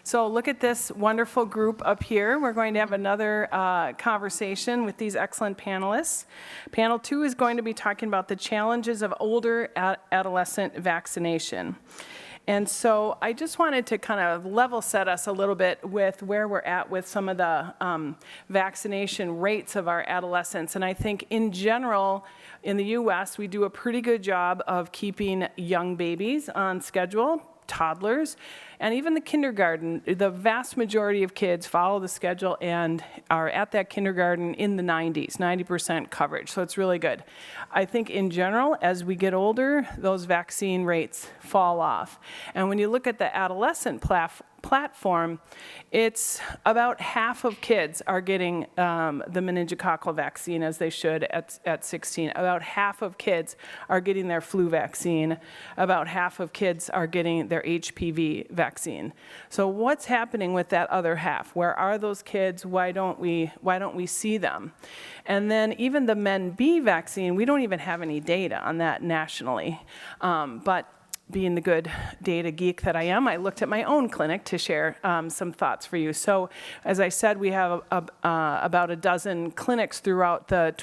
So look at this wonderful group up here. We're going to have another conversation with these excellent panelists. Panel 2 is going to be talking about the challenges of older adolescent vaccination. And so I just wanted to kind of level set us a little bit with where we're at with some of the vaccination rates of our adolescents. And I think in general, in the US, we do a pretty good job of keeping young babies on schedule, toddlers, and even the kindergarten. The vast majority of kids follow the schedule and are at that kindergarten in the 90s, 90% coverage, so it's really good. I think in general, as we get older, those vaccine rates fall off. And when you look at the adolescent platform, it's about half of kids are getting the meningococcal vaccine as they should at 16. About half of kids are getting their flu vaccine. About half of kids are getting their HPV vaccine. So what's happening with that other half? Where are those kids? Why don't we see them? And then even the Men-B vaccine, we don't even have any data on that nationally. But being the good data geek that I am, I looked at my own clinic to share some thoughts for you. So as I said, we have about a dozen clinics throughout the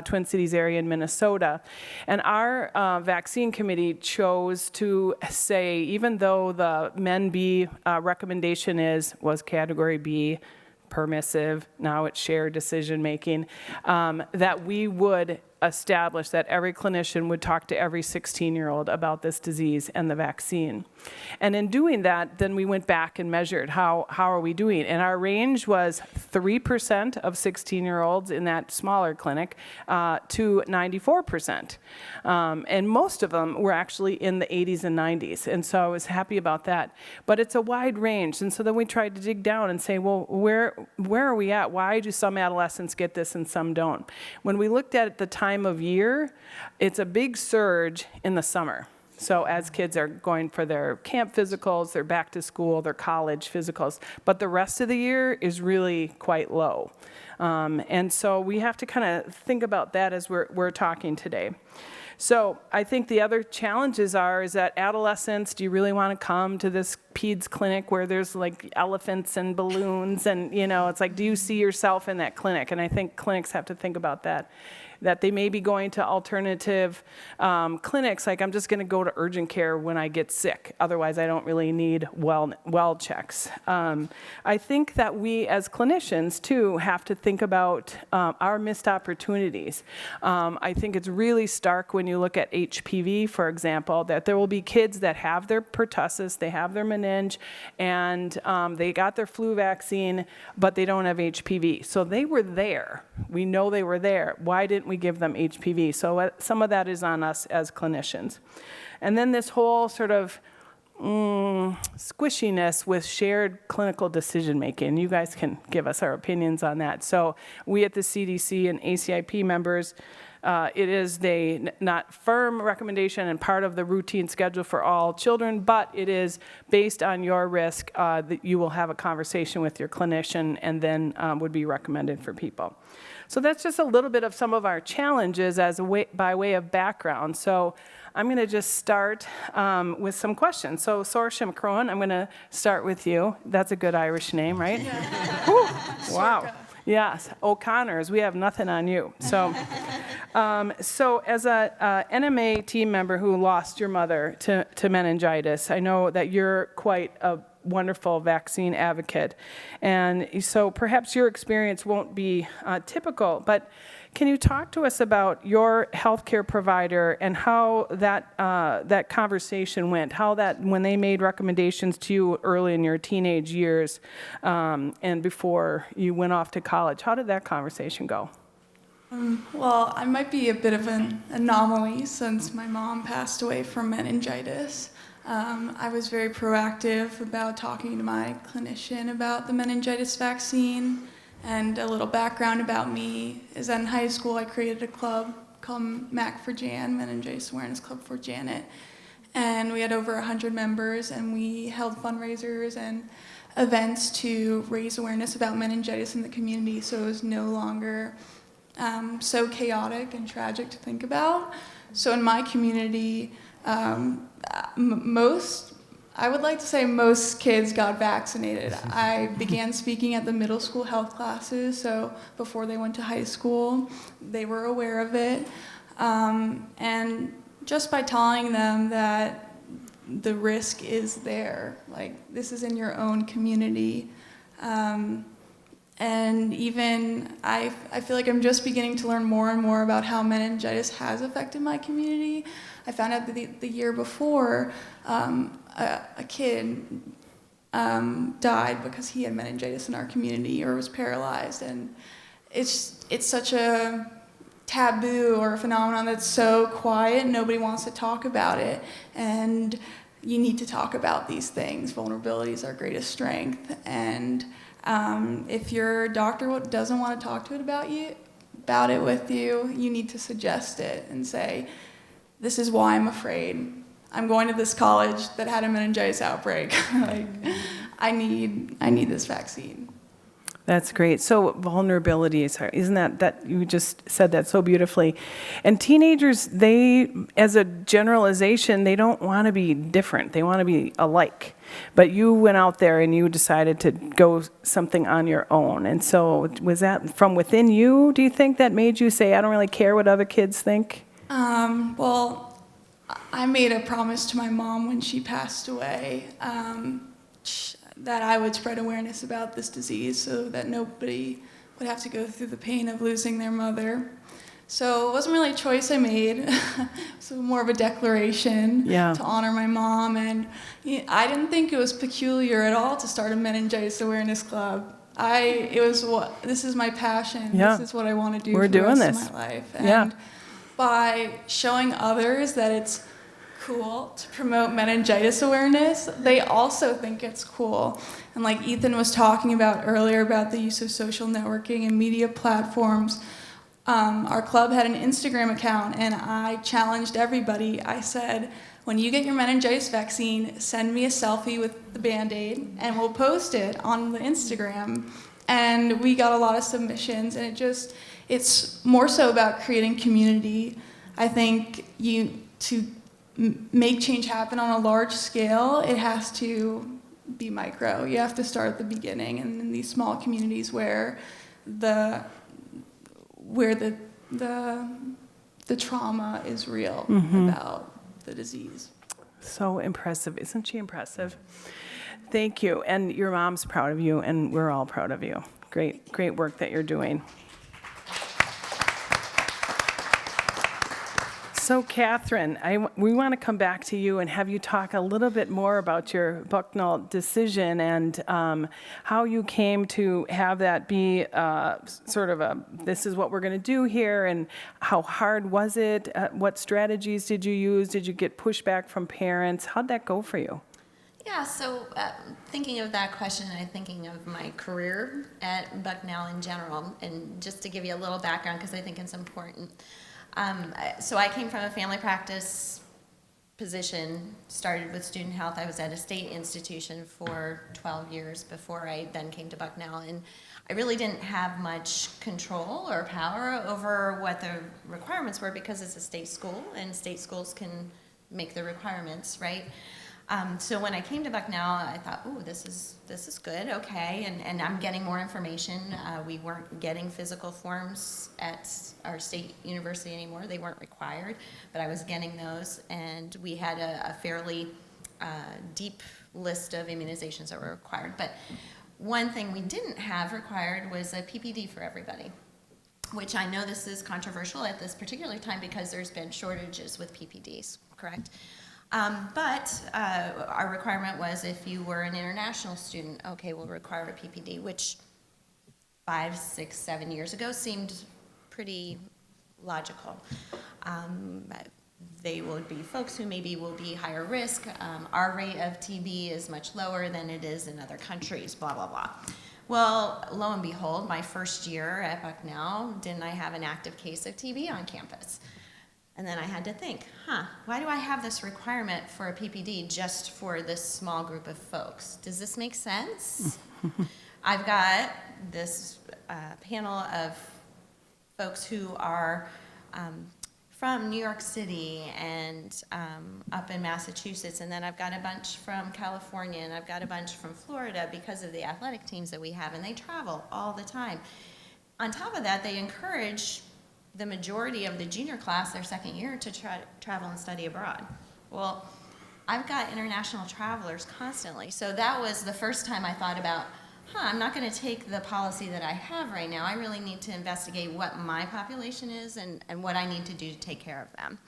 Twin Cities area in Minnesota. And our vaccine committee chose to say, even though the Men-B recommendation was category B, permissive, now it's shared decision making, that we would establish that every clinician would talk to every 16-year-old about this disease and the vaccine. And in doing that, then we went back and measured how are we doing. And our range was 3% of 16-year-olds in that smaller clinic to 94%. And most of them were actually in the 80s and 90s. And so I was happy about that. But it's a wide range. And so then we tried to dig down and say, well, where are we at? Why do some adolescents get this and some don't? When we looked at the time of year, it's a big surge in the summer. So as kids are going for their camp physicals, their back to school, their college physicals, but the rest of the year is really quite low. And so we have to kind of think about that as we're talking today. So I think the other challenges is that adolescents, do you really want to come to this peds clinic where there's like elephants and balloons and, it's like, do you see yourself in that clinic? And I think clinics have to think about that they may be going to alternative clinics, like I'm just going to go to urgent care when I get sick. Otherwise, I don't really need well checks. I think that we as clinicians, too, have to think about our missed opportunities. I think it's really stark when you look at HPV, for example, that there will be kids that have their pertussis, they have their meninge, and they got their flu vaccine, but they don't have HPV. So they were there. We know they were there. Why didn't we give them HPV? So some of that is on us as clinicians. And then this whole sort of squishiness with shared clinical decision making. You guys can give us our opinions on that. So we at the CDC and ACIP members, it is the not firm recommendation and part of the routine schedule for all children, but it is based on your risk that you will have a conversation with your clinician and then would be recommended for people. So that's just a little bit of some of our challenges by way of background. So I'm going to just start with some questions. So Saoirse McCrohan, I'm going to start with you. That's a good Irish name, right? Yeah. Wow. Yes, O'Connors, we have nothing on you. So, so as a NMA team member who lost your mother to meningitis, I know that you're quite a wonderful vaccine advocate. And so perhaps your experience won't be typical, but can you talk to us about your healthcare provider and how that conversation went, how that when they made recommendations to you early in your teenage years and before you went off to college, how did that conversation go? Well, I might be a bit of an anomaly since my mom passed away from meningitis. I was very proactive about talking to my clinician about the meningitis vaccine. And a little background about me is that in high school I created a club called MAC for Jan, Meningitis Awareness Club for Janet. And we had over 100 members, and we held fundraisers and events to raise awareness about meningitis in the community so it was no longer so chaotic and tragic to think about. So in my community, most I would like to say most kids got vaccinated. I began speaking at the middle school health classes, so before they went to high school, they were aware of it. And just by telling them that the risk is there, like this is in your own community. And even I feel like I'm just beginning to learn more and more about how meningitis has affected my community. I found out that the year before, a kid died because he had meningitis in our community or was paralyzed. And it's such a taboo or a phenomenon that's so quiet, nobody wants to talk about it. And you need to talk about these things. Vulnerability is our greatest strength. And if your doctor doesn't want to talk to it about it with you, you need to suggest it and say, this is why I'm afraid. I'm going to this college that had a meningitis outbreak. Like, I need this vaccine. That's great. So vulnerability, isn't that you just said that so beautifully. And teenagers, they, as a generalization, they don't want to be different. They want to be alike. But you went out there and you decided to go something on your own. And so was that from within you, do you think, that made you say, I don't really care what other kids think? Well, I made a promise to my mom when she passed away that I would spread awareness about this disease so that nobody would have to go through the pain of losing their mother. So it wasn't really a choice I made. It was more of a declaration to honor my mom. And I didn't think it was peculiar at all to start a meningitis awareness club. This is my passion. Yeah. This is what I want to do We're for the doing rest this. of my life. And by showing others that it's cool to promote meningitis awareness, they also think it's cool. And like Ethan was talking about earlier about the use of social networking and media platforms, our club had an Instagram account, and I challenged everybody. I said, when you get your meningitis vaccine, send me a selfie with the Band-Aid, and we'll post it on the Instagram. And we got a lot of submissions, and it's more so about creating community. I think to make change happen on a large scale, it has to be micro. You have to start at the beginning, and in these small communities where the trauma is real about the disease. So impressive. Isn't she impressive? Thank you. And your mom's proud of you, and we're all proud of you. Great work that you're doing. So, Catherine, we want to come back to you and have you talk a little bit more about your Bucknell decision and how you came to have that be sort of this is what we're going to do here, and how hard was it? What strategies did you use? Did you get pushback from parents? How'd that go for you? Yeah, so thinking of that question, I'm thinking of my career at Bucknell in general, and just to give you a little background because I think it's important. So I came from a family practice position, started with student health. I was at a state institution for 12 years before I then came to Bucknell, and I really didn't have much control or power over what the requirements were because it's a state school, and state schools can make the requirements, right? So when I came to Bucknell, I thought, ooh, this is good, okay, and I'm getting more information. We weren't getting physical forms at our state university anymore. They weren't required, but I was getting those, and we had a fairly deep list of immunizations that were required. But one thing we didn't have required was a PPD for everybody, which I know this is controversial at this particular time because there's been shortages with PPDs, correct? But our requirement was if you were an international student, okay, we'll require a PPD, which 5, 6, 7 years ago seemed pretty logical. They would be folks who maybe will be higher risk. Our rate of TB is much lower than it is in other countries, blah, blah, blah. Well, lo and behold, my first year at Bucknell, didn't I have an active case of TB on campus? And then I had to think, why do I have this requirement for a PPD just for this small group of folks? Does this make sense? I've got this panel of folks who are from New York City and up in Massachusetts, and then I've got a bunch from California, and I've got a bunch from Florida because of the athletic teams that we have, and they travel all the time. On top of that, they encourage the majority of the junior class their second year to travel and study abroad. Well, I've got international travelers constantly, so that was the first time I thought about, I'm not going to take the policy that I have right now. I really need to investigate what my population is and what I need to do to take care of them.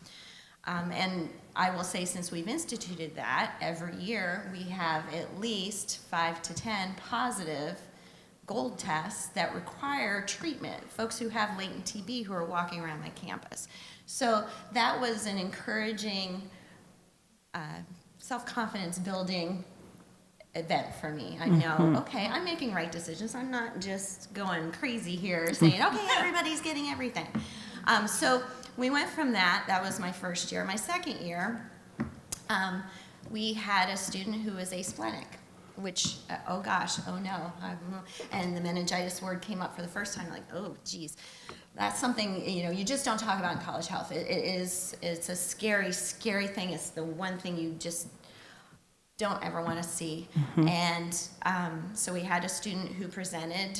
And I will say, since we've instituted that, every year we have at least 5 to 10 positive gold tests that require treatment, folks who have latent TB who are walking around my campus. So that was an encouraging, self-confidence building event for me. I know, okay, I'm making right decisions. I'm not just going crazy here saying, okay, everybody's getting everything. So we went from that. That was my first year. My second year, we had a student who was asplenic, which, oh gosh, oh no. And the meningitis word came up for the first time, like, oh geez. That's something, you just don't talk about in college health. It's a scary, scary thing. It's the one thing you just don't ever want to see. And so we had a student who presented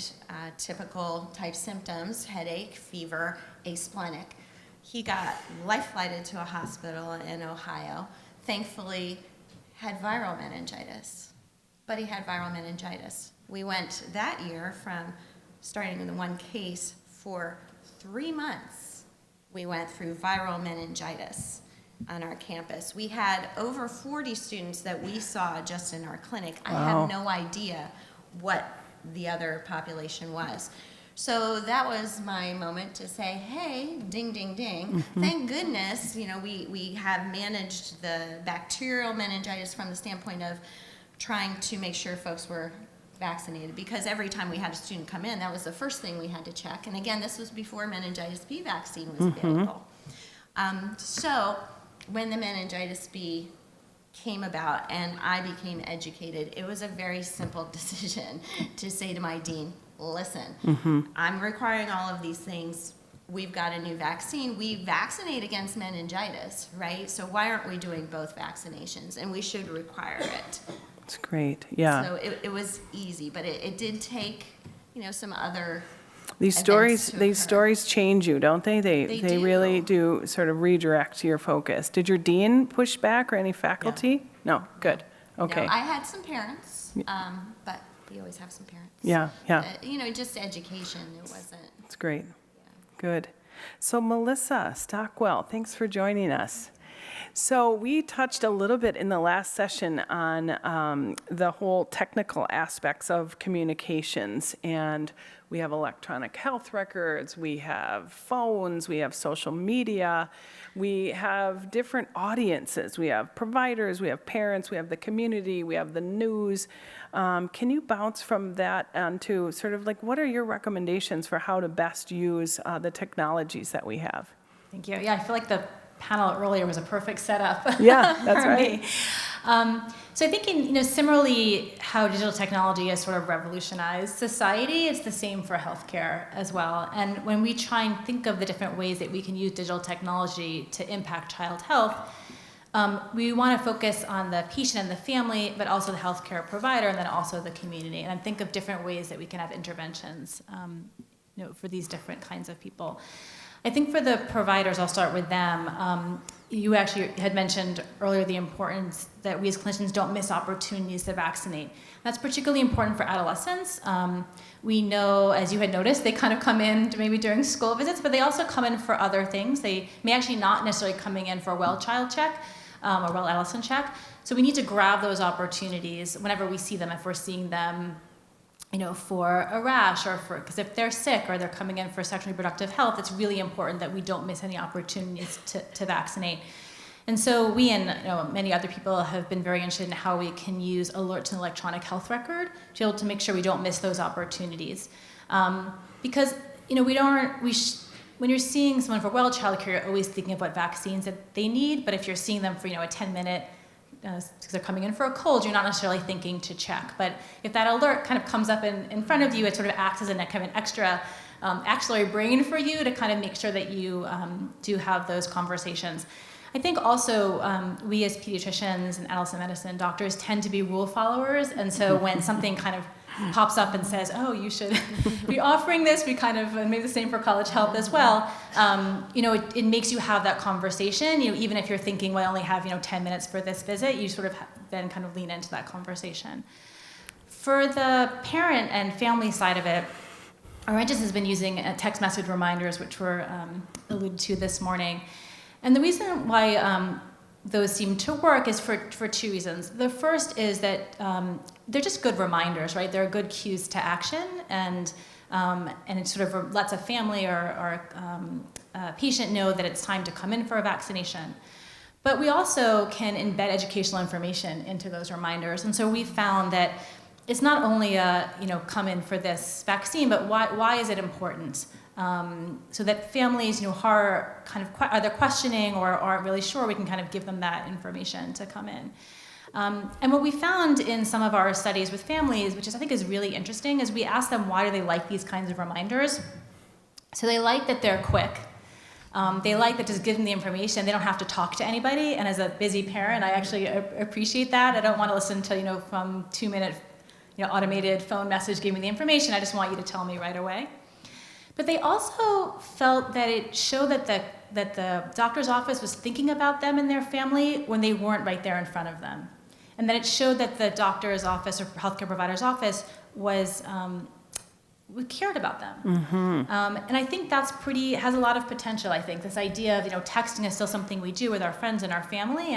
typical type symptoms: headache, fever, asplenic. He got life-flighted to a hospital in Ohio. Thankfully, had viral meningitis, but he had viral meningitis. We went that year from starting with one case for 3 months. We went through viral meningitis on our campus. We had over 40 students that we saw just in our clinic. I have no idea what the other population was. So that was my moment to say, hey, ding, ding, ding. Thank goodness, we have managed the bacterial meningitis from the standpoint of trying to make sure folks were vaccinated, because every time we had a student come in, that was the first thing we had to check. And again, this was before meningitis B vaccine was available. So when the meningitis B came about and I became educated, it was a very simple decision to say to my dean, listen, I'm requiring all of these things. We've got a new vaccine. We vaccinate against meningitis, right? So why aren't we doing both vaccinations? And we should require it. That's great, yeah. So it was easy, but it did take, some other These stories change you, don't they? They do. really do sort of redirect your focus. Did your dean push back or any faculty? No, good. Okay. No, I had some parents, but you always have some parents. Yeah. Just education. It wasn't. That's great. Good. So Melissa Stockwell, thanks for joining us. So we touched a little bit in the last session on the whole technical aspects of communications, and we have electronic health records, we have phones, we have social media, we have different audiences, we have providers, we have parents, we have the community, we have the news. Can you bounce from that onto sort of like, what are your recommendations for how to best use the technologies that we have? Thank you. Yeah, I feel like the panel earlier was a perfect setup. Yeah, that's for right. me. So I think, similarly, how digital technology has sort of revolutionized society, it's the same for healthcare as well. And when we try and think of the different ways that we can use digital technology to impact child health, we want to focus on the patient and the family, but also the healthcare provider, and then also the community. And think of different ways that we can have interventions, for these different kinds of people. I think for the providers, I'll start with them. You actually had mentioned earlier the importance that we as clinicians don't miss opportunities to vaccinate. That's particularly important for adolescents. We know, as you had noticed, they kind of come in maybe during school visits, but they also come in for other things. They may actually not necessarily coming in for a well child check or well adolescent check. So we need to grab those opportunities whenever we see them, if we're seeing them for a rash, or because if they're sick or they're coming in for sexually reproductive health, it's really important that we don't miss any opportunities to vaccinate. And so we and many other people have been very interested in how we can use alerts and electronic health record to be able to make sure we don't miss those opportunities. Because when you're seeing someone for well child care, you're always thinking of what vaccines that they need, but if you're seeing them for a 10-minute because they're coming in for a cold, you're not necessarily thinking to check. But if that alert kind of comes up in front of you, it sort of acts as a kind of an extra axillary brain for you to kind of make sure that you do have those conversations. I think also we as pediatricians and adolescent medicine doctors tend to be rule followers, and so when something kind of pops up and says, oh, you should be offering this, we kind of, and maybe the same for college health as well, it makes you have that conversation, even if you're thinking, well, I only have, 10 minutes for this visit, you sort of then kind of lean into that conversation. For the parent and family side of it, Oranges has been using text message reminders, which were alluded to this morning. And the reason why those seem to work is for two reasons. The first is that they're just good reminders, right? They're good cues to action, and it sort of lets a family or a patient know that it's time to come in for a vaccination. But we also can embed educational information into those reminders, and so we found that it's not only come in for this vaccine, but why is it important? So that families, are kind of either questioning or aren't really sure, we can kind of give them that information to come in. And what we found in some of our studies with families, which I think is really interesting, is we asked them why do they like these kinds of reminders. So they like that they're quick. They like that just give them the information. They don't have to talk to anybody. And as a busy parent, I actually appreciate that. I don't want to listen to, from 2-minute, automated phone message, give me the information. I just want you to tell me right away. But they also felt that it showed that the doctor's office was thinking about them and their family when they weren't right there in front of them. And that it showed that the doctor's office or healthcare provider's office was cared about them. Mm-hmm. And I think that's has a lot of potential, I think. This idea of, texting is still something we do with our friends and our family.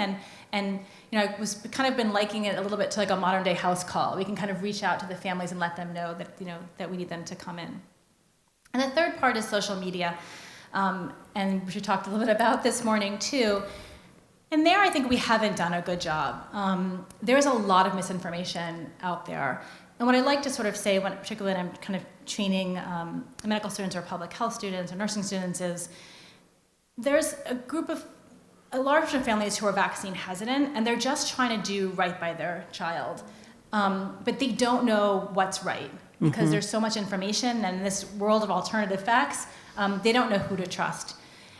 And I was kind of been liking it a little bit to like a modern day house call. We can kind of reach out to the families and let them know that, that we need them to come in. And the third part is social media, and which we talked a little bit about this morning too. And there I think we haven't done a good job. There's a lot of misinformation out there. And what I like to sort of say, particularly when I'm kind of training medical students or public health students or nursing students, is there's a large group of families who are vaccine hesitant, and they're just trying to do right by their child. But they don't know what's right. Because there's so much information and this world of alternative facts, they don't know who to trust.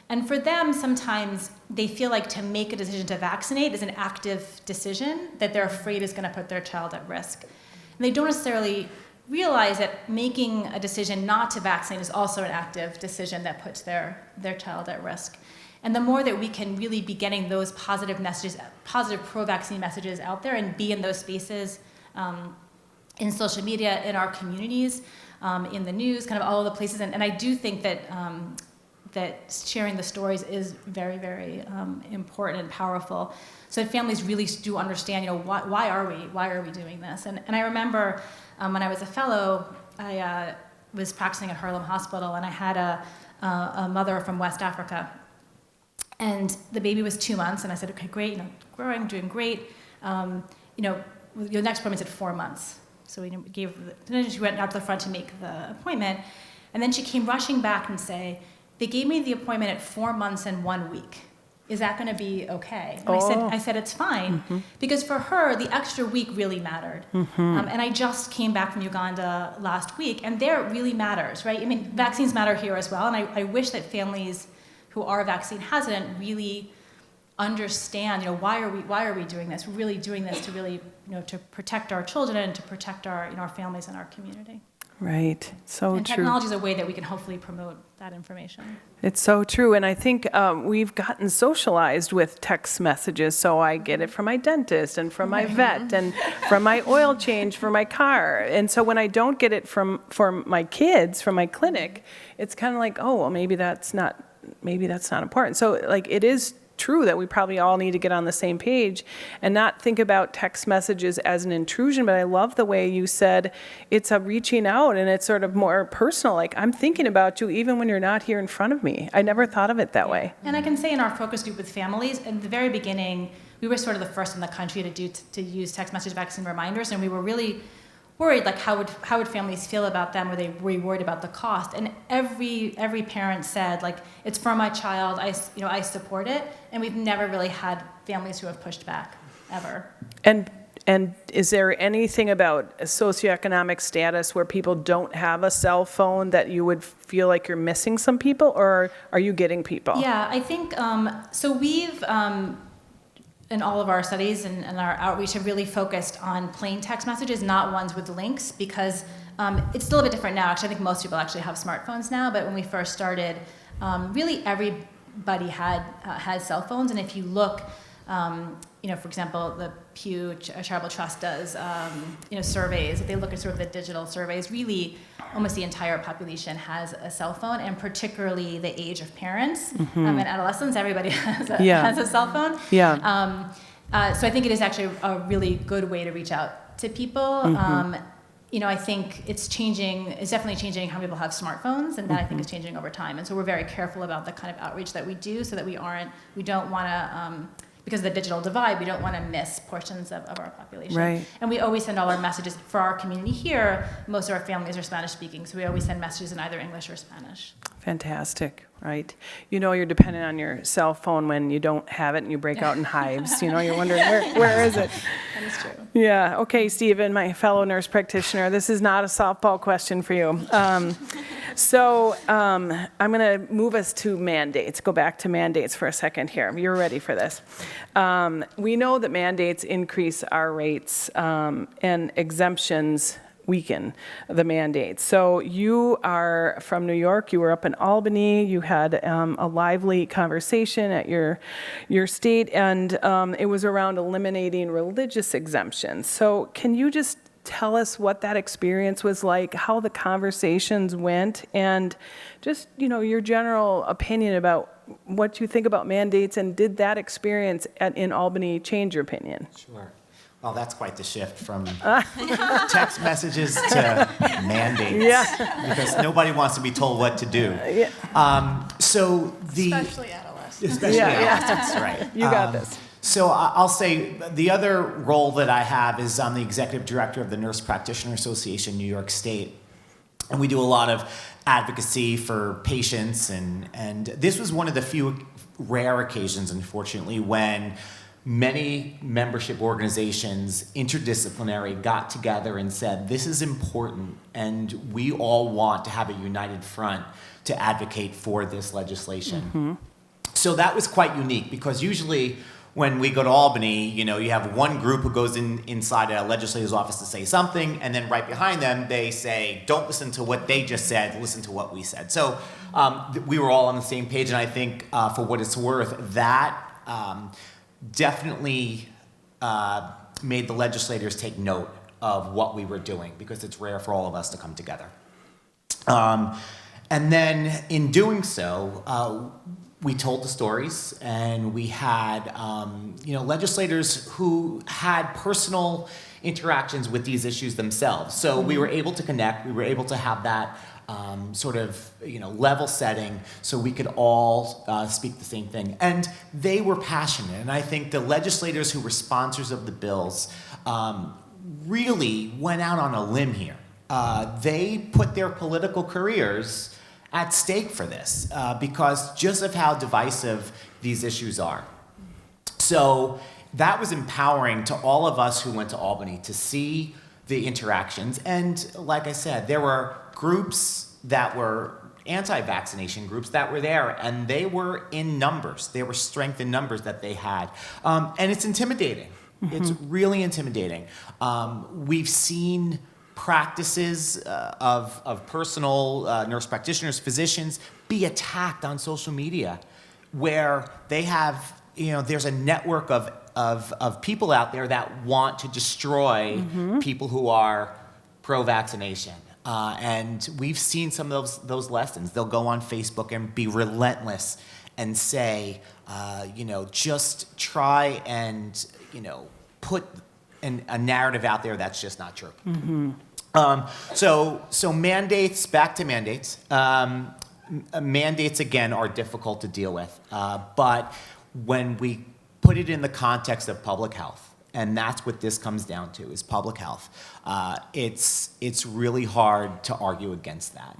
And for them, sometimes they feel like to make a decision to vaccinate is an active decision that they're afraid is going to put their child at risk. And they don't necessarily realize that making a decision not to vaccinate is also an active decision that puts their child at risk. And the more that we can really be getting those positive messages, positive pro-vaccine messages out there and be in those spaces, in social media, in our communities, in the news, kind of all of the places. And I do think that that sharing the stories is very, very important and powerful, so that families really do understand, why are we doing this? And I remember when I was a fellow, I was practicing at Harlem Hospital, and I had a mother from West Africa, and the baby was 2 months, and I said, okay, great, growing, doing great. Your next appointment's at 4 months. So then she went out to the front to make the appointment, and then she came rushing back and say, they gave me the appointment at 4 months and 1 week. Is that going to be okay? And I said it's fine, because for her, the extra week really mattered. And I just came back from Uganda last week, and there it really matters, right? I mean, vaccines matter here as well, and I wish that families who are vaccine hesitant really understand, why are we doing this? We're really doing this to really, to protect our children and to protect our, our families and our community. Right. So and true. Technology is a way that we can hopefully promote that information. It's so true. And I think we've gotten socialized with text messages. So I get it from my dentist and from my vet and from my oil change for my car. And so when I don't get it from my kids, from my clinic, it's kind of like, oh, well, maybe that's not important. So like it is true that we probably all need to get on the same page and not think about text messages as an intrusion, but I love the way you said it's a reaching out and it's sort of more personal, like I'm thinking about you even when you're not here in front of me. I never thought of it that way. And I can say in our focus group with families, in the very beginning, we were sort of the first in the country to use text message vaccine reminders, and we were really worried, like how would families feel about them? Were we worried about the cost? And every parent said, like, it's for my child. I support it. And we've never really had families who have pushed back. ever. And is there anything about socioeconomic status where people don't have a cell phone that you would feel like you're missing some people, or are you getting people? Yeah, I think, so we've, in all of our studies and our outreach have really focused on plain text messages, not ones with links, because it's still a bit different now. Actually, I think most people actually have smartphones now, but when we first started, really everybody had cell phones, and if you look, for example, the Pew Charitable Trust does, surveys. If they look at sort of the digital surveys, really almost the entire population has a cell phone, and particularly the age of parents and adolescents. Everybody has a cell phone. Yeah. So I think it is actually a really good way to reach out to people. I think it's changing. It's definitely changing how people have smartphones, and that I think is changing over time. And so we're very careful about the kind of outreach that we do, so that we don't want to. Because of the digital divide, we don't want to miss portions of our population. Right. And we always send all our messages for our community here. Most of our families are Spanish speaking, so we always send messages in either English or Spanish. Fantastic, right? You're dependent on your cell phone when you don't have it and you break out in hives. You're wondering, where is it? That is true. Yeah, okay, Stephen, my fellow nurse practitioner, this is not a softball question for you. So I'm going to move us to mandates, go back to mandates for a second here. You're ready for this. We know that mandates increase our rates and exemptions weaken the mandates. So you are from New York, you were up in Albany, you had a lively conversation at your state, and it was around eliminating religious exemptions. So can you just tell us what that experience was like, how the conversations went, and just, your general opinion about what you think about mandates, and did that experience in Albany change your opinion? Sure. Well, that's quite the shift from text messages to mandates. Yeah. Because nobody wants to be told what to do. Yeah. Especially adolescents. Especially adolescents, right. You got this. So I'll say the other role that I have is I'm the executive director of the Nurse Practitioner Association, New York State. And we do a lot of advocacy for patients. And this was one of the few rare occasions, unfortunately, when many membership organizations, interdisciplinary, got together and said, this is important, and we all want to have a united front to advocate for this legislation. So that was quite unique, because usually when we go to Albany, you have one group who goes inside a legislator's office to say something, and then right behind them, they say, don't listen to what they just said, listen to what we said. So we were all on the same page, and I think for what it's worth, that definitely made the legislators take note of what we were doing, because it's rare for all of us to come together. And then in doing so, we told the stories, and we had legislators who had personal interactions with these issues themselves. So we were able to connect. We were able to have that level setting, so we could all speak the same thing. And they were passionate. And I think the legislators who were sponsors of the bills really went out on a limb here. They put their political careers at stake for this because just of how divisive these issues are. So that was empowering to all of us who went to Albany to see the interactions. And like I said, there were groups that were anti-vaccination groups that were there, and they were in numbers. There were strength in numbers that they had. And it's intimidating. It's really intimidating. We've seen practices of personal nurse practitioners, physicians, be attacked on social media, where they have, there's a network of people out there that want to destroy people who are pro-vaccination. And we've seen some of those lessons. They'll go on Facebook and be relentless and say, just try and, put a narrative out there that's just not true. So mandates, back to mandates. Mandates, again, are difficult to deal with. But when we put it in the context of public health, and that's what this comes down to, is public health, it's really hard to argue against that.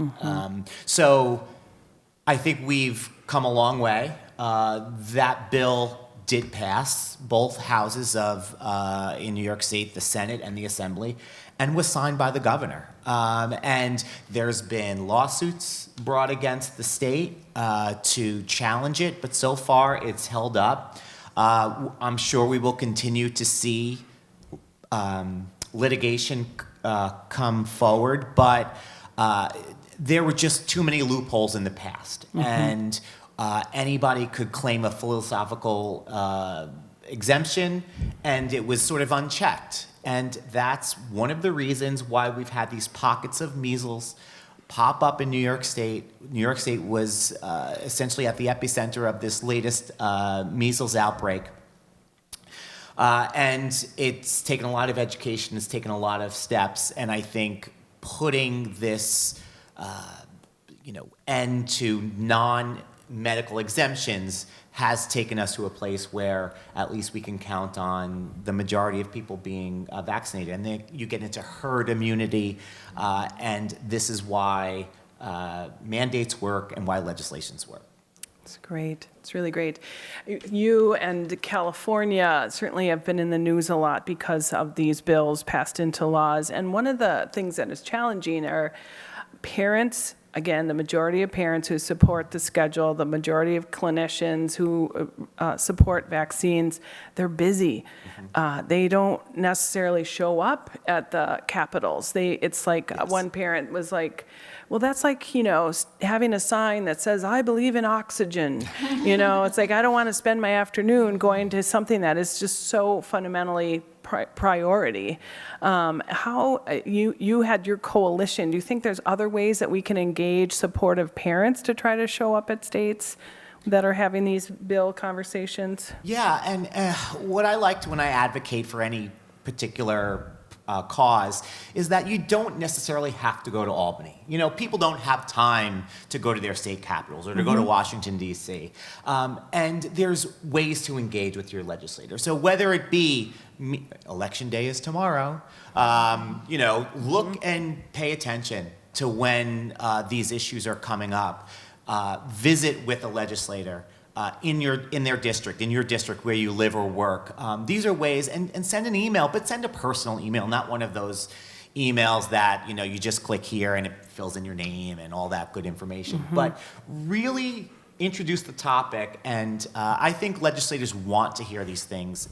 So I think we've come a long way. That bill did pass both houses of in New York State, the Senate and the Assembly, and was signed by the governor. And there's been lawsuits brought against the state to challenge it, but so far it's held up. I'm sure we will continue to see litigation come forward, but there were just too many loopholes in the past. And anybody could claim a philosophical exemption, and it was sort of unchecked. And that's one of the reasons why we've had these pockets of measles pop up in New York State. New York State was essentially at the epicenter of this latest measles outbreak. And it's taken a lot of education, it's taken a lot of steps, and I think putting this end to non-medical exemptions has taken us to a place where at least we can count on the majority of people being vaccinated. And then you get into herd immunity, and this is why mandates work and why legislations work. It's great. It's really great. You and California certainly have been in the news a lot because of these bills passed into laws. And one of the things that is challenging are parents, again, the majority of parents who support the schedule, the majority of clinicians who support vaccines, they're busy. They don't necessarily show up at the capitals. It's like one parent was like, well, that's like, having a sign that says, I believe in oxygen. It's like, I don't want to spend my afternoon going to something that is just so fundamentally priority. How you had your coalition. Do you think there's other ways that we can engage supportive parents to try to show up at states that are having these bill conversations? Yeah, and what I liked when I advocate for any particular cause is that you don't necessarily have to go to Albany. People don't have time to go to their state capitals or to go to Washington, D.C. And there's ways to engage with your legislator. So whether it be election day is tomorrow, look and pay attention to when these issues are coming up. Visit with a legislator. In your district where you live or work. These are ways, and send an email, but send a personal email, not one of those emails that you just click here and it fills in your name and all that good information. But really introduce the topic, and I think legislators want to hear these things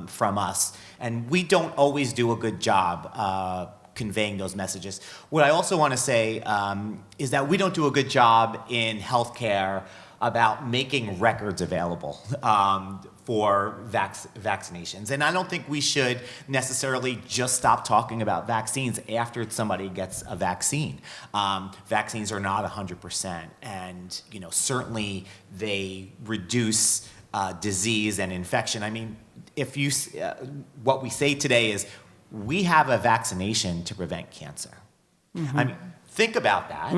from us, and we don't always do a good job conveying those messages. What I also want to say is that we don't do a good job in healthcare about making records available for vaccinations. And I don't think we should necessarily just stop talking about vaccines after somebody gets a vaccine. Vaccines are not 100%, and certainly they reduce disease and infection. I mean, if you what we say today is we have a vaccination to prevent cancer. I mean, think about that.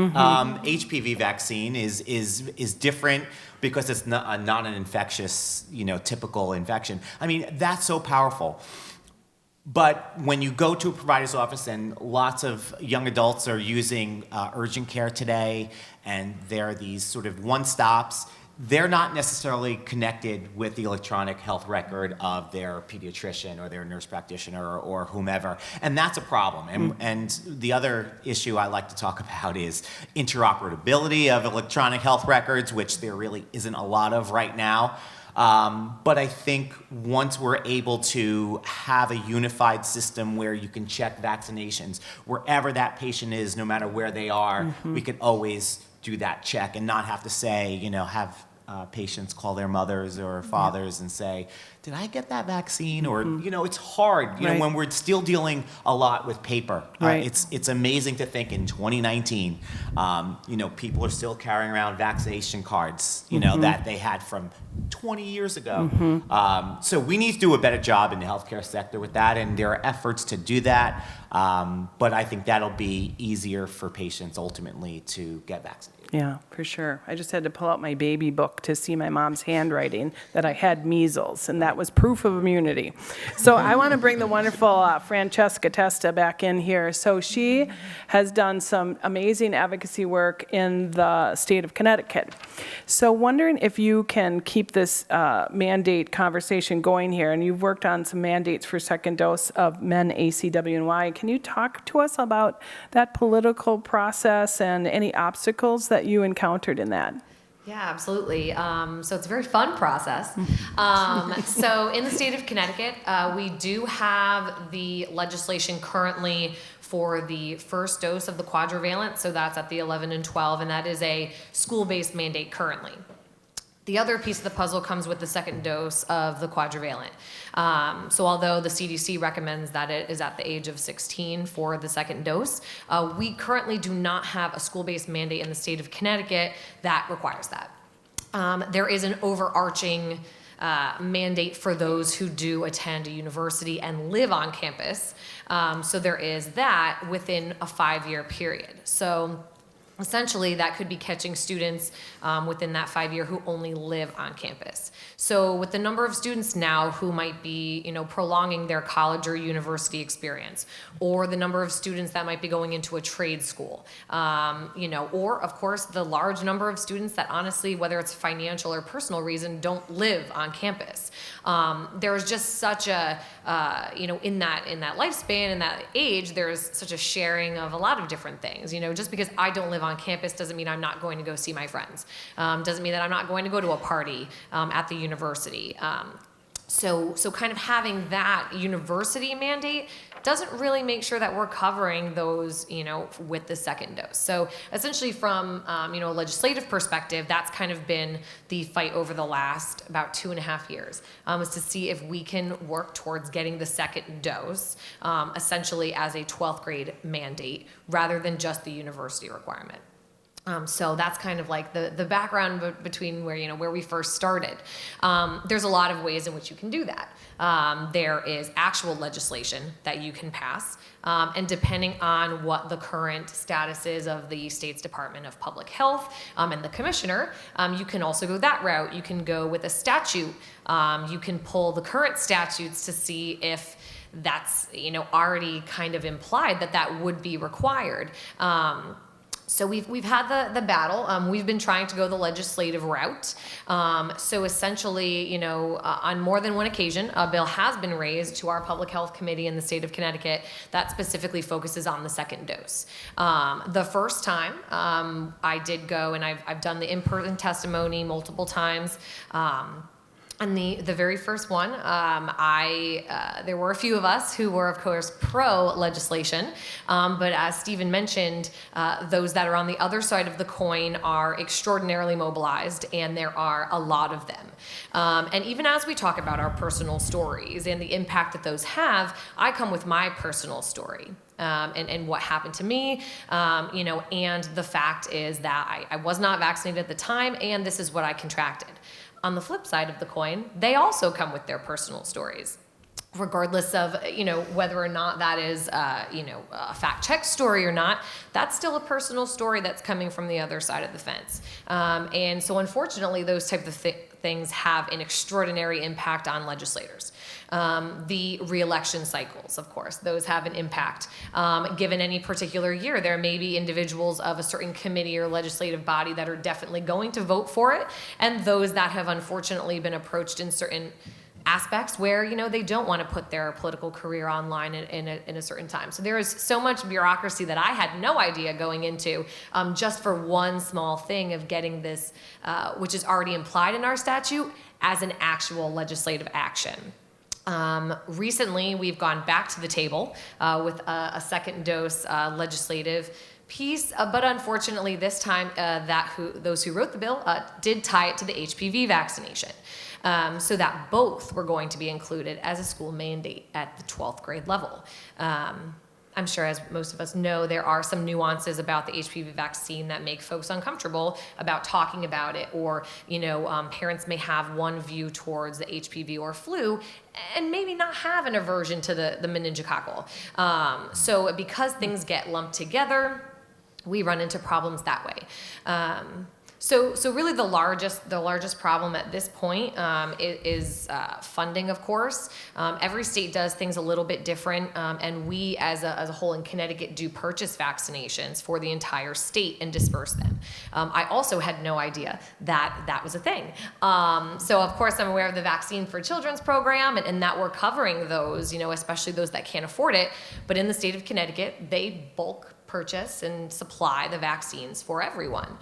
HPV vaccine is different because it's not an infectious, typical infection. I mean, that's so powerful. But when you go to a provider's office, and lots of young adults are using urgent care today, and there are these sort of one-stops, they're not necessarily connected with the electronic health record of their pediatrician or their nurse practitioner or whomever. And that's a problem. And the other issue I like to talk about is interoperability of electronic health records, which there really isn't a lot of right now. But I think once we're able to have a unified system where you can check vaccinations wherever that patient is, no matter where they are, we could always do that check and not have to say, have patients call their mothers or fathers and say, did I get that vaccine? Or, it's hard, when we're still dealing a lot with paper. It's amazing to think in 2019, people are still carrying around vaccination cards, that they had from 20 years ago. So we need to do a better job in the healthcare sector with that, and there are efforts to do that. But I think that'll be easier for patients ultimately to get vaccinated. Yeah, for sure. I just had to pull out my baby book to see my mom's handwriting that I had measles, and that was proof of immunity. So I want to bring the wonderful Francesca Testa back in here. So she has done some amazing advocacy work in the state of Connecticut. So wondering if you can keep this mandate conversation going here, and you've worked on some mandates for second dose of men, ACWY. Can you talk to us about that political process and any obstacles that you encountered in that? Yeah, absolutely. So it's a very fun process. So in the state of Connecticut, we do have the legislation currently for the first dose of the quadrivalent. So that's at the 11 and 12, and that is a school-based mandate currently. The other piece of the puzzle comes with the second dose of the quadrivalent. So although the CDC recommends that it is at the age of 16 for the second dose, we currently do not have a school-based mandate in the state of Connecticut that requires that. There is an overarching mandate for those who do attend a university and live on campus. So there is that within a 5-year period. So essentially, that could be catching students within that 5 year who only live on campus. So with the number of students now who might be, prolonging their college or university experience, or the number of students that might be going into a trade school, or of course the large number of students that honestly, whether it's financial or personal reason, don't live on campus. There's just such a, in that lifespan, in that age, there's such a sharing of a lot of different things. Just because I don't live on campus doesn't mean I'm not going to go see my friends. Doesn't mean that I'm not going to go to a party at the university. So kind of having that university mandate doesn't really make sure that we're covering those, with the second dose. So essentially from, a legislative perspective, that's kind of been the fight over the last about 2.5 years, is to see if we can work towards getting the second dose, essentially as a 12th grade mandate rather than just the university requirement. So that's kind of like the background between where we first started. There's a lot of ways in which you can do that. There is actual legislation that you can pass, and depending on what the current status is of the state's Department of Public Health and the commissioner, you can also go that route. You can go with a statute. You can pull the current statutes to see if that's already kind of implied that would be required. So we've had the battle. We've been trying to go the legislative route. So essentially, on more than one occasion, a bill has been raised to our public health committee in the state of Connecticut that specifically focuses on the second dose. The first time I did go, and I've done the in-person testimony multiple times. And the very first one, there were a few of us who were, of course, pro-legislation, but as Stephen mentioned, those that are on the other side of the coin are extraordinarily mobilized, and there are a lot of them. And even as we talk about our personal stories and the impact that those have, I come with my personal story. And what happened to me, and the fact is that I was not vaccinated at the time, and this is what I contracted. On the flip side of the coin, they also come with their personal stories. Regardless of, whether or not that is, a fact-check story or not, that's still a personal story that's coming from the other side of the fence. And so unfortunately, those type of things have an extraordinary impact on legislators. The re-election cycles, of course, those have an impact. Given any particular year, there may be individuals of a certain committee or legislative body that are definitely going to vote for it, and those that have unfortunately been approached in certain aspects where they don't want to put their political career online in a certain time. So there is so much bureaucracy that I had no idea going into, just for one small thing of getting this, which is already implied in our statute, as an actual legislative action. Recently, we've gone back to the table with a second dose legislative piece, but unfortunately this time those who wrote the bill did tie it to the HPV vaccination, so that both were going to be included as a school mandate at the 12th grade level. I'm sure as most of us know, there are some nuances about the HPV vaccine that make folks uncomfortable about talking about it, or, parents may have one view towards the HPV or flu and maybe not have an aversion to the meningococcal. So because things get lumped together, we run into problems that way. So really the largest problem at this point is funding, of course. Every state does things a little bit different, and we as a whole in Connecticut do purchase vaccinations for the entire state and disperse them. I also had no idea that was a thing. So of course I'm aware of the Vaccine for Children's program and that we're covering those, especially those that can't afford it. But in the state of Connecticut, they bulk purchase and supply the vaccines for everyone.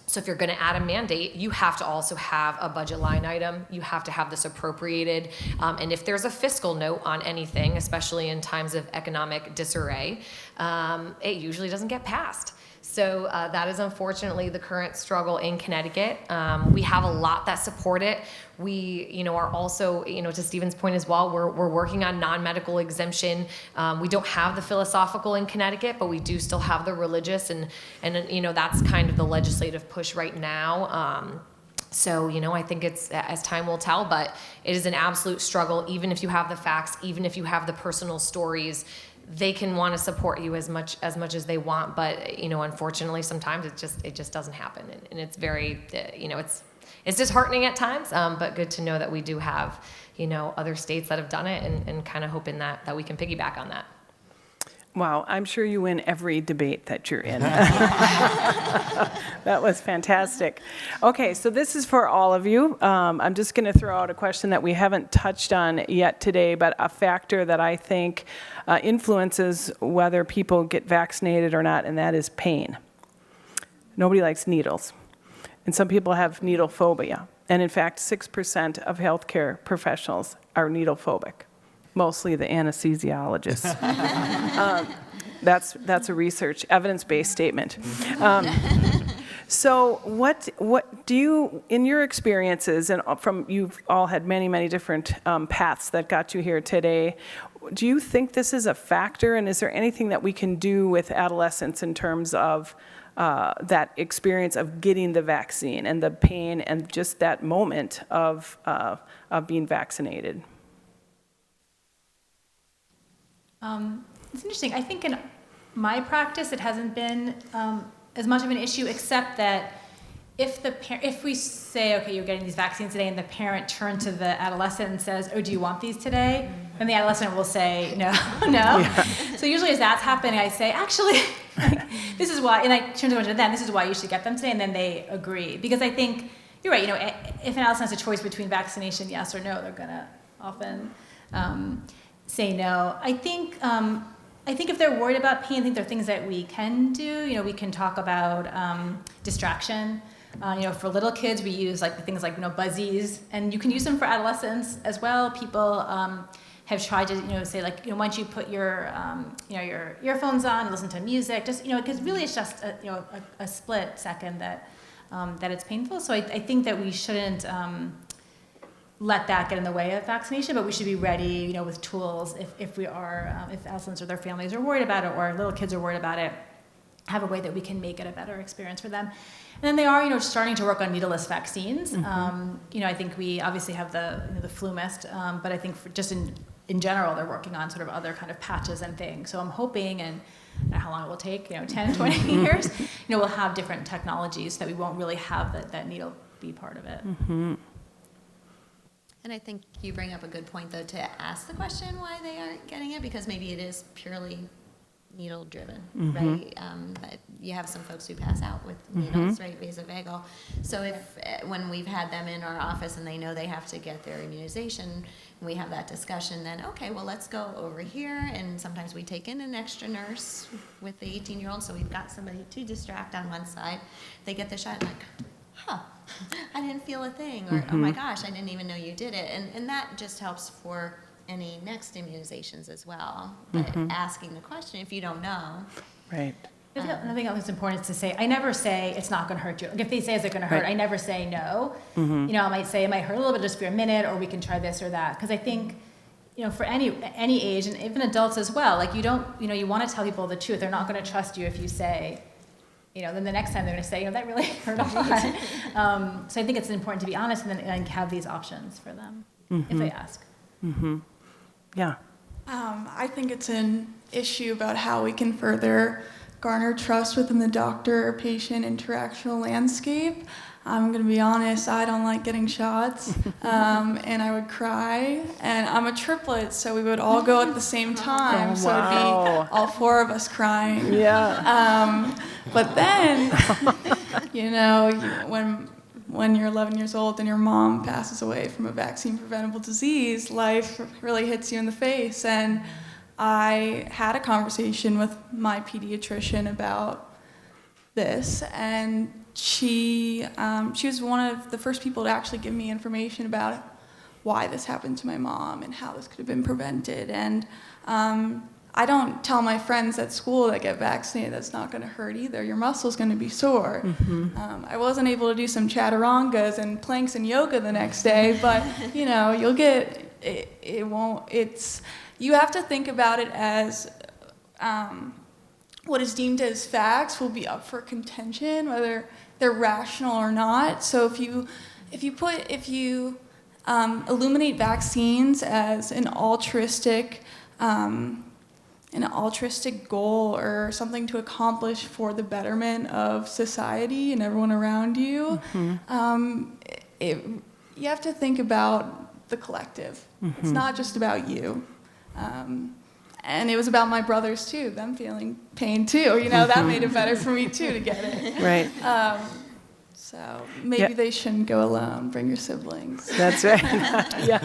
So if you're going to add a mandate, you have to also have a budget line item. You have to have this appropriated. And if there's a fiscal note on anything, especially in times of economic disarray, it usually doesn't get passed. So that is unfortunately the current struggle in Connecticut. We have a lot that support it. We, are also, to Stephen's point as well, we're working on non-medical exemption. We don't have the philosophical in Connecticut, but we do still have the religious, and that's kind of the legislative push right now. So, I think it's, as time will tell, but it is an absolute struggle. Even if you have the facts, even if you have the personal stories, they can want to support you as much as they want, but unfortunately sometimes it just doesn't happen, and it's very it's disheartening at times, but good to know that we do have other states that have done it, and kind of hoping that we can piggyback on that. Wow, I'm sure you win every debate that you're in. That was fantastic. Okay, so this is for all of you. I'm just going to throw out a question that we haven't touched on yet today, but a factor that I think influences whether people get vaccinated or not, and that is pain. Nobody likes needles, and some people have needlephobia. And in fact, 6% of healthcare professionals are needlephobic. Mostly the anesthesiologists. That's a research, evidence-based statement. So what do you, in your experiences, and you've all had many different paths that got you here today, do you think this is a factor, and is there anything that we can do with adolescents in terms of that experience of getting the vaccine and the pain and just that moment of being vaccinated? It's interesting. I think in my practice, it hasn't been as much of an issue, except that if we say, okay, you're getting these vaccines today, and the parent turns to the adolescent and says, oh, do you want these today? And the adolescent will say, no. Yeah. So usually as that's happening, I say, actually, this is why, and I turn to them, this is why you should get them today, and then they agree. Because I think, you're right, if an adolescent has a choice between vaccination, yes or no, they're going to often say no. I think if they're worried about pain, I think there are things that we can do. We can talk about distraction. For little kids, we use things like buzzies, and you can use them for adolescents as well. People have tried to say once you put your your earphones on and listen to music, just because really it's just a split second that it's painful. So I think that we shouldn't let that get in the way of vaccination, but we should be ready, with tools if adolescents or their families are worried about it, or little kids are worried about it, have a way that we can make it a better experience for them. And then they are, starting to work on needleless vaccines. Mm-hmm. I think we obviously have the flu mist, but I think just in general, they're working on sort of other kind of patches and things. So I'm hoping, and I don't know how long it will take, 10, 20 years, we'll have different technologies so that we won't really have that needle be part of it. Mm-hmm. And I think you bring up a good point, though, to ask the question why they aren't getting it, because maybe it is purely needle-driven, mm-hmm. right? But you have some folks who pass out with needles, mm-hmm. right, vasovagal. So if when we've had them in our office and they know they have to get their immunization, and we have that discussion, then, okay, well, let's go over here. And sometimes we take in an extra nurse with the 18-year-old, so we've got somebody to distract on one side. They get the shot, like, I didn't feel a thing, or mm-hmm. oh my gosh, I didn't even know you did it. And that just helps for any next immunizations as well. Mm-hmm. Asking the question if you don't know. Right. I think that's important is to say, I never say it's not going to hurt you. If they say is it going to hurt, right. I never say no. Mm-hmm. I might say it might hurt a little bit just for a minute, or we can try this or that. Because I think for any age, and even adults as well, like you want to tell people the truth. They're not going to trust you if you say, then the next time they're going to say, that really hurt a lot. So I think it's important to be honest and then have these options for them if they ask. Mm-hmm. Yeah. I think it's an issue about how we can further garner trust within the doctor-patient interactional landscape. I'm going to be honest, I don't like getting shots, and I would cry. And I'm a triplet, so we would all go at the same time, so it'd be all four of us crying. Yeah. But then, when you're 11 years old and your mom passes away from a vaccine-preventable disease, life really hits you in the face. And I had a conversation with my pediatrician about this, and she was one of the first people to actually give me information about why this happened to my mom and how this could have been prevented. And I don't tell my friends at school that get vaccinated that's not going to hurt either. Your muscle's going to be sore. Mm-hmm. I wasn't able to do some chaturangas and planks and yoga the next day, but you'll get it won't. You have to think about it as what is deemed as facts will be up for contention, whether they're rational or not. So if you illuminate vaccines as an altruistic goal or something to accomplish for the betterment of society and everyone around you, you have to think about the collective. Mm-hmm. It's not just about you. And it was about my brothers too, them feeling pain too. That made it better for me too to get it. Right. So maybe they shouldn't go alone. Bring your siblings. That's right. Yeah,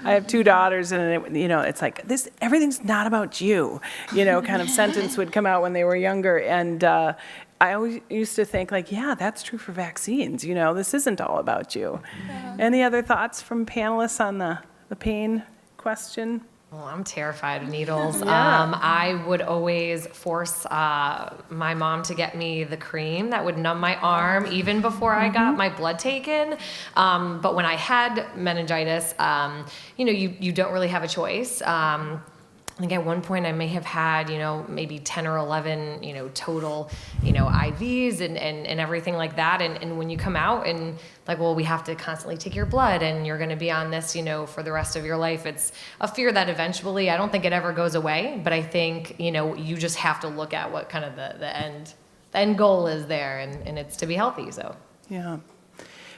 I have two daughters, and it's like this. Everything's not about you. Kind of sentence would come out when they were younger, and I always used to think that's true for vaccines. This isn't all about you. Yeah. Any other thoughts from panelists on the pain question? Well, I'm terrified of needles. Yeah. I would always force my mom to get me the cream that would numb my arm even before I got my blood taken. But when I had meningitis, you don't really have a choice. I think at one point I may have had, maybe 10 or 11, total, IVs and everything like that. And when you come out and we have to constantly take your blood and you're going to be on this, for the rest of your life. It's a fear that eventually, I don't think it ever goes away, but I think, you just have to look at what kind of the end goal is there, and it's to be healthy. So, yeah.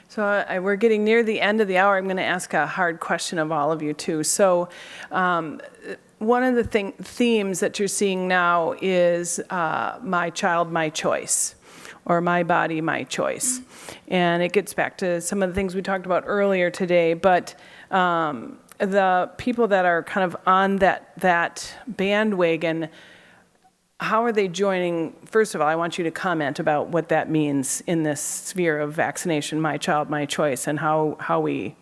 So we're getting near the end of the hour. I'm going to ask a hard question of all of you too. So, one of the themes that you're seeing now is my child, my choice, or my body, my choice. And it gets back to some of the things we talked about earlier today, but the people that are kind of on that bandwagon, how are they joining? First of all, I want you to comment about what that means in this sphere of vaccination, my child, my choice, and how we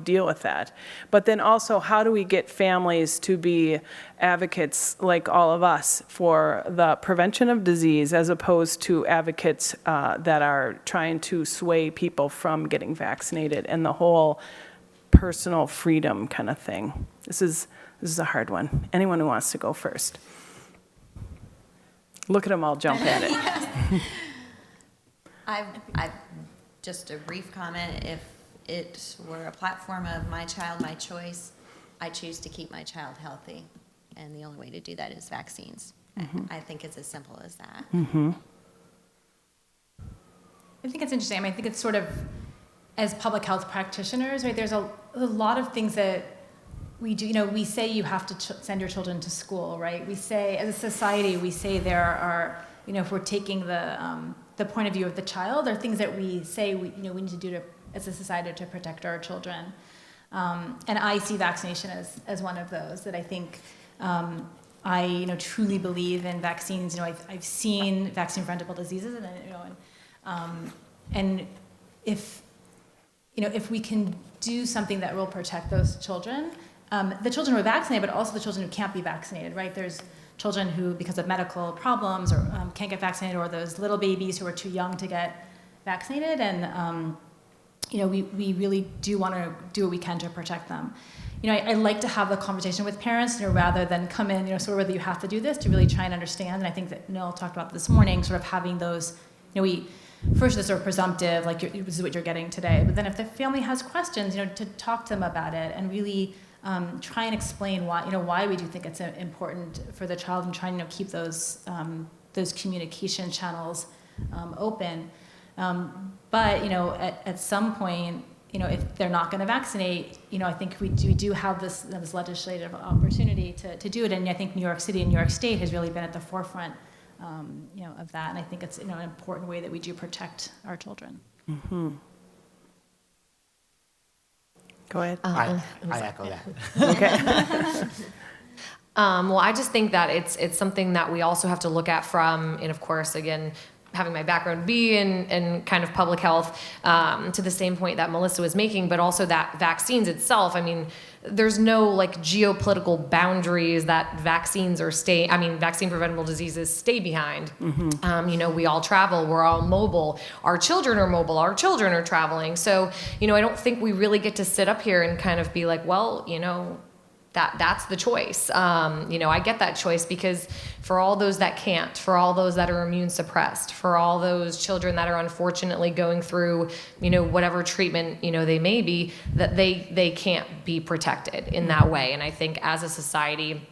deal with that. But then also, how do we get families to be advocates like all of us for the prevention of disease as opposed to advocates that are trying to sway people from getting vaccinated and the whole personal freedom kind of thing? This is a hard one. Anyone who wants to go first? Look at them all jump at it. I've just a brief comment. If it were a platform of my child, my choice, I choose to keep my child healthy. And the only way to do that is vaccines. Mm-hmm. I think it's as simple as that. Mm-hmm. I think it's interesting. I think it's sort of, as public health practitioners, right, there's a lot of things that we do. We say you have to send your children to school, right? We say, as a society, we say there are, if we're taking the point of view of the child, there are things that we say we need to do as a society to protect our children. And I see vaccination as one of those that I think I truly believe in vaccines. I've seen vaccine-preventable diseases, and if we can do something that will protect those children, the children who are vaccinated, but also the children who can't be vaccinated, right? There's children who, because of medical problems, or can't get vaccinated, or those little babies who are too young to get vaccinated, and we really do want to do what we can to protect them. I like to have the conversation with parents, rather than come in, sort of whether you have to do this, to really try and understand. And I think that Noel talked about this morning, sort of having those, first the sort of presumptive, like this is what you're getting today. But then if the family has questions, to talk to them about it and really try and explain why we do think it's important for the child, and trying to keep those communication channels open. But at some point, if they're not going to vaccinate, I think we do have this legislative opportunity to do it. And I think New York City and New York State has really been at the forefront, of that. And I think it's an important way that we do protect our children. Mm-hmm. Go ahead. I echo that. Okay. Well, I just think that it's something that we also have to look at from, and of course, again, having my background be in kind of public health, to the same point that Melissa was making, but also that vaccines itself, there's no like geopolitical boundaries that vaccine preventable diseases stay behind. Mm-hmm. We all travel, we're all mobile, our children are mobile, our children are traveling. So, I don't think we really get to sit up here and kind of be like, well, that's the choice. I get that choice because for all those that can't, for all those that are immune suppressed, for all those children that are unfortunately going through, whatever treatment, they may be, that they can't be protected in that way. And I think as a society,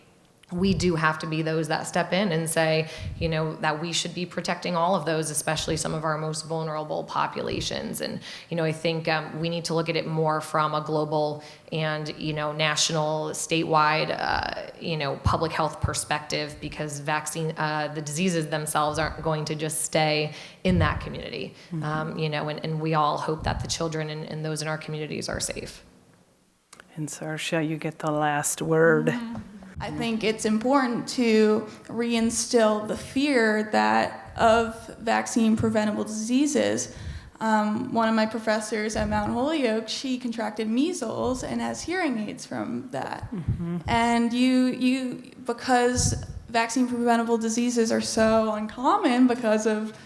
we do have to be those that step in and say, that we should be protecting all of those, especially some of our most vulnerable populations. And, I think we need to look at it more from a global and, national, statewide, public health perspective, because the diseases themselves aren't going to just stay in that community. Mm-hmm. And we all hope that the children and those in our communities are safe. And Saoirse, you get the last word. Mm-hmm. I think it's important to reinstill the fear of vaccine preventable diseases. One of my professors at Mount Holyoke, she contracted measles and has hearing aids from that. Mm-hmm. And you because vaccine preventable diseases are so uncommon because of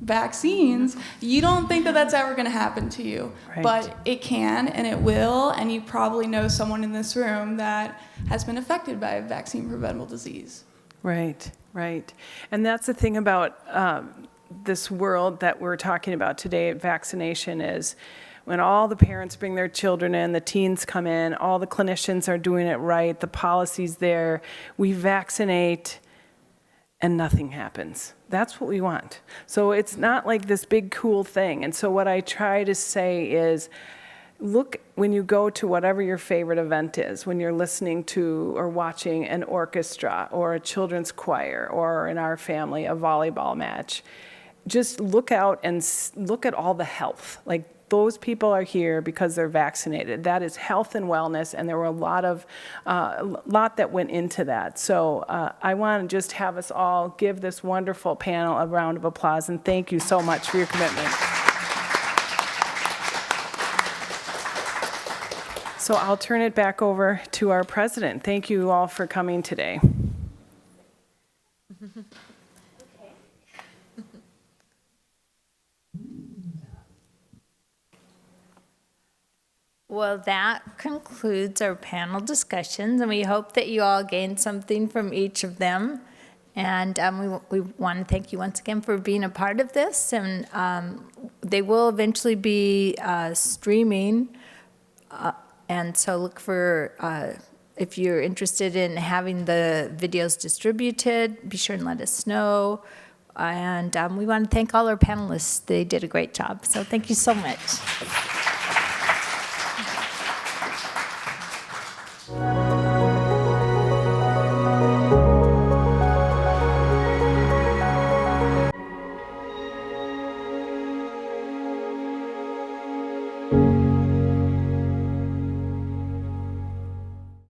vaccines, you don't think that that's ever going to happen to you. Right. But it can, and it will, and you probably know someone in this room that has been affected by a vaccine preventable disease. Right. And that's the thing about this world that we're talking about today, vaccination, is when all the parents bring their children in, the teens come in, all the clinicians are doing it right, the policy's there, we vaccinate, and nothing happens. That's what we want. So it's not like this big cool thing. And so what I try to say is, look, when you go to whatever your favorite event is, when you're listening to or watching an orchestra or a children's choir, or in our family, a volleyball match, just look out and look at all the health. Like, those people are here because they're vaccinated. That is health and wellness, and there were a lot that went into that. So I want to just have us all give this wonderful panel a round of applause, and thank you so much for your commitment. So I'll turn it back over to our president. Thank you all for coming today. Well, that concludes our panel discussions, and we hope that you all gained something from each of them. And we want to thank you once again for being a part of this. And they will eventually be streaming, and so look for, if you're interested in having the videos distributed, be sure and let us know. And we want to thank all our panelists. They did a great job. So thank you so much.